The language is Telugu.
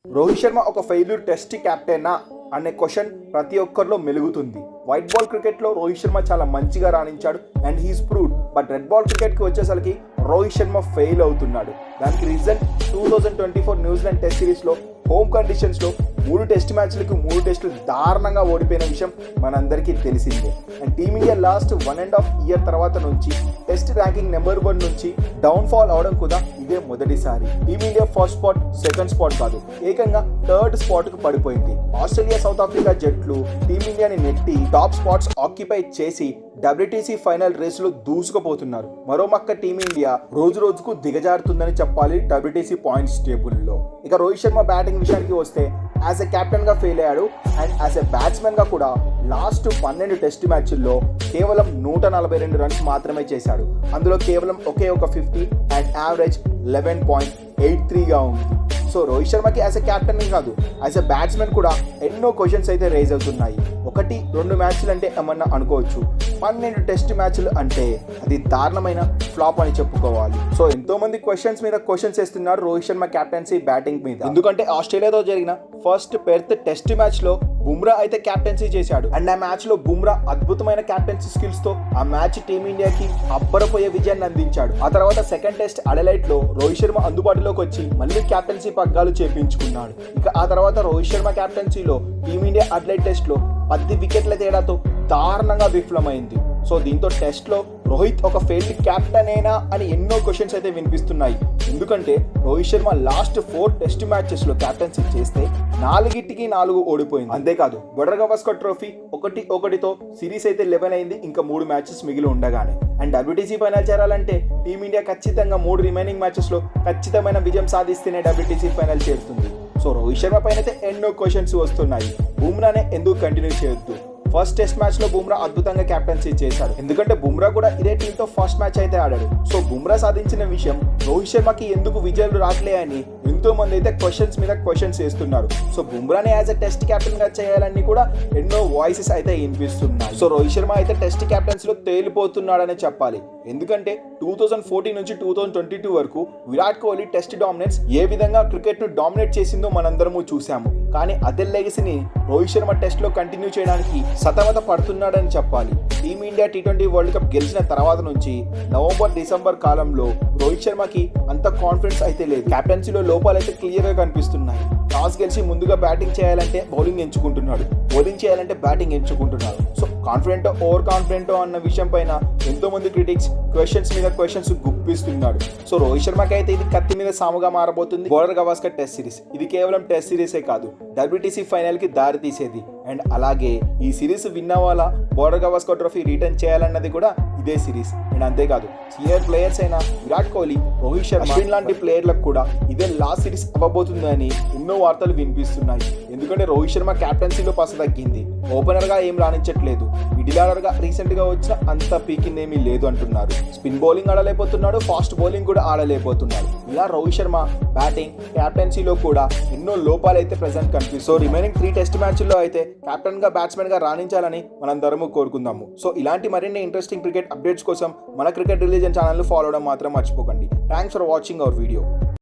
రోహిత్ శర్మ ఒక ఫెయిల్యూర్ టెస్ట్ కెప్టెనా అనే క్వశ్చన్ ప్రతి ఒక్కరిలో మెలుగుతుంది. వైట్ బాల్ క్రికెట్లో రోహిత్ శర్మ చాలా మంచిగా రాణించాడు and he's proved. But red ball క్రికెట్కి వచ్చేసరికి రోహిత్ శర్మ ఫెయిల్ అవుతున్నాడు. దానికి రీజన్ 2024 న్యూజిలాండ్ టెస్ట్ సిరీస్లో హోమ్ కండిషన్స్లో 3 టెస్ట్ మ్యాచ్లకు 3 టెస్టులు దారుణంగా ఓడిపోయిన విషయం మనందరికీ తెలిసిందే. అండ్ టీమిండియా లాస్ట్ 1.5 ఇయర్ తర్వాత నుంచి టెస్ట్ ర్యాంకింగ్ నెంబర్ 1 నుంచి డౌన్ ఫాల్ అవడం కూడా ఇదే మొదటిసారి. Team India first spot, second spot కాదు, ఏకంగా థర్డ్ స్పాట్కు పడిపోయింది. ఆస్ట్రేలియా, సౌత్ ఆఫ్రికా జట్లు టీమిండియాని నెట్టి టాప్ స్పాట్స్ ఆక్యుపై చేసి WTC ఫైనల్ రేసులో దూసుకుపోతున్నారు. మరోపక్క టీమిండియా రోజు రోజుకు దిగజారుతుందని చెప్పాలి WTC పాయింట్స్ టేబుల్లో. ఇక రోహిత్ శర్మ బ్యాటింగ్ విషయానికి వస్తే యాజ్ ఎ కెప్టెన్ గా ఫెయిల్ అయ్యాడు అండ్ యాజ్ ఎ బ్యాట్స్మెన్ గా కూడా లాస్ట్ 12 టెస్ట్ మ్యాచ్ల్లో కేవలం 142 రన్స్ మాత్రమే చేశాడు. అందులో కేవలం ఒకే ఒక 50 అండ్ యావరేజ్ 11.83గా ఉంది. సో రోహిత్ శర్మకి యాజ్ ఎ కెప్టెన్ కాదు, యాజ్ ఎ బ్యాట్స్మెన్ కూడా ఎన్నో క్వశ్చన్స్ అయితే రేజ్ అవుతున్నాయి. 1-2 మ్యాచ్లు అంటే ఏమన్నా అనుకోవచ్చు, 12 టెస్ట్ మ్యాచ్లు అంటే అది దారుణమైన ఫ్లాప్ అని చెప్పుకోవాలి. సో ఎంతో మంది క్వశ్చన్స్ మీద క్వశ్చన్స్ వేస్తున్నారు రోహిత్ శర్మ కెప్టెన్సీ బ్యాటింగ్ మీద. ఎందుకంటే ఆస్ట్రేలియాతో జరిగిన ఫస్ట్ పెర్త్ టెస్ట్ మ్యాచ్ లో బుమ్రా అయితే కెప్టెన్సీ చేశాడు అండ్ ఆ మ్యాచ్ లో బుమ్రా అద్భుతమైన కెప్టెన్సీ స్కిల్స్ తో ఆ మ్యాచ్ టీమిండియాకి అబ్బరపోయే విజయాన్ని అందించాడు. ఆ తర్వాత సెకండ్ టెస్ట్ అడలైట్ లో రోహిత్ శర్మ అందుబాటులోకి వచ్చి మళ్ళీ కెప్టెన్సీ పగ్గాలు చేపించుకున్నాడు. ఇక ఆ తర్వాత రోహిత్ శర్మ కెప్టెన్సీలో టీమిండియా అడలైట్ టెస్ట్ లో 10 వికెట్ల తేడాతో దారుణంగా విఫలమైంది. సో దీంతో టెస్ట్ లో రోహిత్ ఒక ఫెయిల్డ్ కెప్టెనేనా అని ఎన్నో క్వశ్చన్స్ అయితే వినిపిస్తున్నాయి. ఎందుకంటే Rohit Sharma last 4 test matches లో కెప్టెన్సీ చేస్తే 4 ఓడిపోయింది. అంతేకాదు బోర్డర్ గవాస్కర్ ట్రోఫీ 1-1తో సిరీస్ అయితే 11 అయింది, ఇంకా 3 మ్యాచెస్ మిగిలి ఉండగానే. అండ్ WTC ఫైనల్ చేరాలంటే టీమిండియా ఖచ్చితంగా 3 రిమైనింగ్ మ్యాచెస్ లో ఖచ్చితమైన విజయం సాధిస్తేనే WTC ఫైనల్ చేరుతుంది. సో రోహిత్ శర్మ పైన అయితే ఎన్నో క్వశ్చన్స్ వస్తున్నాయి. బుమ్రానే ఎందుకు కంటిన్యూ చేయొద్దు? ఫస్ట్ టెస్ట్ మ్యాచ్ లో బుమ్రా అద్భుతంగా కెప్టెన్సీ చేశాడు, ఎందుకంటే బుమ్రా కూడా ఇదే టీంతో ఫస్ట్ మ్యాచ్ అయితే ఆడాడు. సో బుమ్రా సాధించిన విషయం రోహిత్ శర్మకి ఎందుకు విజయాలు రాట్లే అని ఎంతో మంది అయితే క్వశ్చన్స్ మీద క్వశ్చన్స్ వేస్తున్నారు. సో బుమ్రాని యాజ్ ఎ టెస్ట్ కెప్టెన్ గా చేయాలని కూడా ఎన్నో వాయిసెస్ అయితే వినిపిస్తున్నాయి. సో రోహిత్ శర్మ అయితే టెస్ట్ కెప్టెన్సీ లో తేలిపోతున్నాడనే చెప్పాలి. ఎందుకంటే 2014 నుంచి 2022 వరకు విరాట్ కోహ్లీ టెస్ట్ డామినేట్స్ ఏ విధంగా క్రికెట్ ను డామినేట్ చేసిందో మనందరము చూసాము. కానీ అదే లెగసీని రోహిత్ శర్మ టెస్ట్ లో కంటిన్యూ చేయడానికి సతమత పడుతున్నాడని చెప్పాలి. టీమిండియా T20 వరల్డ్ కప్ గెలిచిన తర్వాత నుంచి నవంబర్-డిసెంబర్ కాలంలో రోహిత్ శర్మకి అంత కాన్ఫిడెన్స్ అయితే లేదు. కెప్టెన్సీలో లోపాలు అయితే క్లియర్ గా కనిపిస్తున్నాయి. టాస్ గెలిచి ముందుగా బ్యాటింగ్ చేయాలంటే బౌలింగ్ ఎంచుకుంటున్నాడు, బౌలింగ్ చేయాలంటే బ్యాటింగ్ ఎంచుకుంటున్నాడు. సో కాన్ఫిడెంటో ఓవర్ కాన్ఫిడెంటో అన్న విషయం పైన ఎంతో మంది క్రిటిక్స్ క్వశ్చన్స్ మీద క్వశ్చన్స్ గుప్పిస్తున్నాడు. సో రోహిత్ శర్మకి అయితే ఇది కత్తి మీద సాముగా మారబోతుంది. బోర్డర్ గవాస్కర్ టెస్ట్ సిరీస్ ఇది కేవలం టెస్ట్ సిరీసే కాదు, WTC ఫైనల్ కి దారి తీసేది. అండ్ అలాగే ఈ సిరీస్ విన్న వాళ్ళ బోర్డర్ గవాస్కర్ ట్రోఫీ రిటర్న్ చేయాలన్నది కూడా ఇదే సిరీస్. అండ్ అంతేకాదు సీనియర్ ప్లేయర్స్ అయిన విరాట్ కోహ్లీ, రోహిత్ శర్మ, అశ్విన్ లాంటి ప్లేయర్లకు కూడా ఇదే లాస్ట్ సిరీస్ అవ్వబోతుందని ఎన్నో వార్తలు వినిపిస్తున్నాయి. ఎందుకంటే రోహిత్ శర్మ కెప్టెన్సీలో పస తగ్గింది, ఓపెనర్ గా ఏం రాణించట్లేదు, మిడిల్ ఆర్డర్ గా రీసెంట్ గా వచ్చిన అంత పీకిందేమీ లేదు అంటున్నారు. స్పిన్ బౌలింగ్ ఆడలేకపోతున్నాడు, ఫాస్ట్ బౌలింగ్ కూడా ఆడలేకపోతున్నాడు. ఇలా రోహిత్ శర్మ బ్యాటింగ్ కెప్టెన్సీలో కూడా ఎన్నో లోపాలు అయితే ప్రెసెంట్ కనిపిస్తుంది. సో రిమైనింగ్ 3 టెస్ట్ మ్యాచ్ల్లో అయితే కెప్టెన్ గా బ్యాట్స్మెన్ గా రాణించాలని మనందరము కోరుకుందాము. సో ఇలాంటి మరిన్ని ఇంట్రెస్టింగ్ క్రికెట్ అప్డేట్స్ కోసం మన క్రికెట్ రిలీజన్ ఛానల్ ఫాలో అవడం మాత్రం మర్చిపోకండి. Thanks for watching our video.